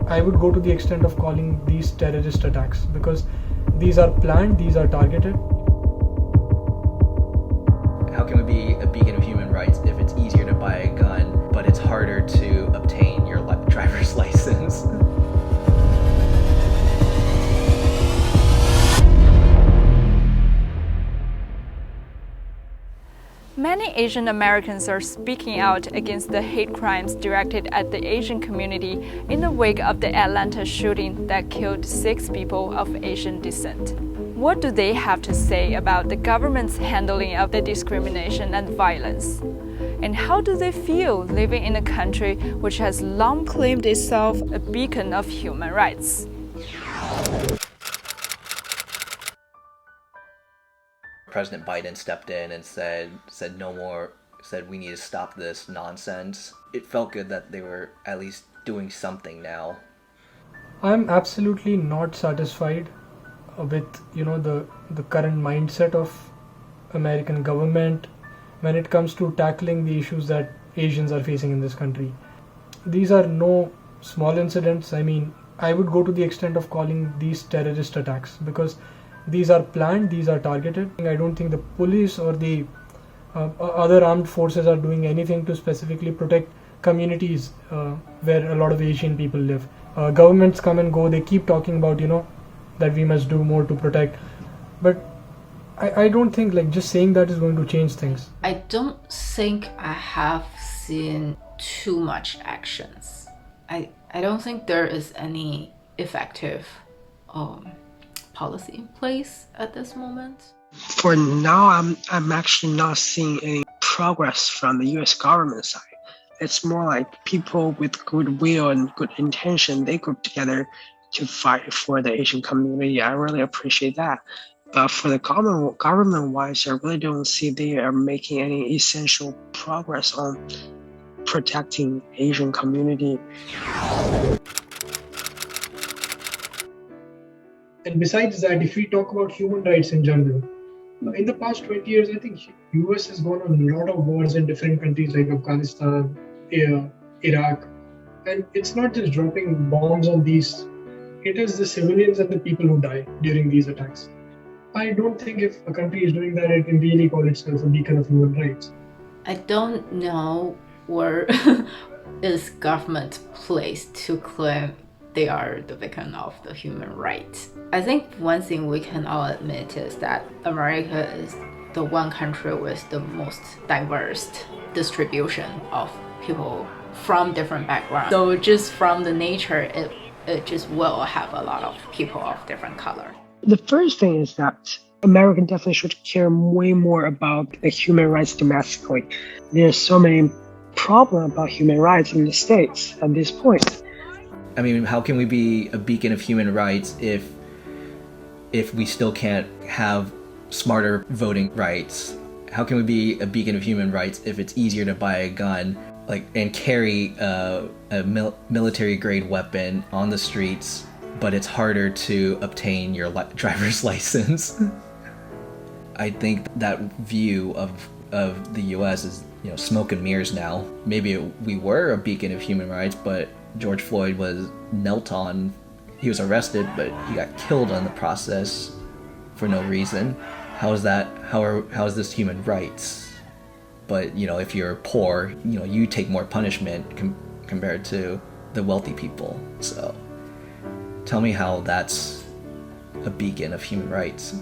I would go to the extent of calling these terrorist attacks because these are planned, these are targeted. How can we be a beacon of human rights if it's easier to buy a gun, but it's harder to obtain your driver's license? Many Asian Americans are speaking out against the hate crimes directed at the Asian community in the wake of the Atlanta shooting that killed 6 people of Asian descent. What do they have to say about the government's handling of the discrimination and violence? And how do they feel living in a country which has long claimed itself a beacon of human rights? President Biden stepped in and said no more, said we need to stop this nonsense. It felt good that they were at least doing something now. I'm absolutely not satisfied with the current mindset of American government when it comes to tackling the issues that Asians are facing in this country. These are no small incidents. I mean, I would go to the extent of calling these terrorist attacks because these are planned, these are targeted. I don't think the police or the other armed forces are doing anything to specifically protect communities where a lot of Asian people live. Governments come and go, they keep talking about, that we must do more to protect. But I don't think just saying that is going to change things. I don't think I have seen too much actions. I don't think there is any effective policy in place at this moment. For now, I'm actually not seeing any progress from the U.S. government side. It's more like people with goodwill and good intention, they group together to fight for the Asian community. I really appreciate that. But for the government-wise, I really don't see they are making any essential progress on protecting Asian community. And besides that, if we talk about human rights in general, in the past 20 years, I think US has gone on a lot of wars in different countries like Afghanistan, Iraq. And it's not just dropping bombs on these, it is the civilians and the people who die during these attacks. I don't think if a country is doing that, it can really call itself a beacon of human rights. I don't know where is government placed to claim they are the beacon of the human rights. I think one thing we can all admit is that America is the one country with the most diverse distribution of people from different backgrounds. So just from the nature, it just will have a lot of people of different color. The first thing is that America definitely should care way more about the human rights domestically. There's so many problems about human rights in the States at this point. I mean, how can we be a beacon of human rights if we still can't have smarter voting rights? How can we be a beacon of human rights if it's easier to buy a gun and carry a military-grade weapon on the streets, but it's harder to obtain your driver's license? I think that view of the U.S. is smoke and mirrors now. Maybe we were a beacon of human rights, but George Floyd was knelt on. He was arrested, but he got killed in the process for no reason. How is that? How is this human rights? But if you're poor, you take more punishment compared to the wealthy people. So tell me how that's a beacon of human rights.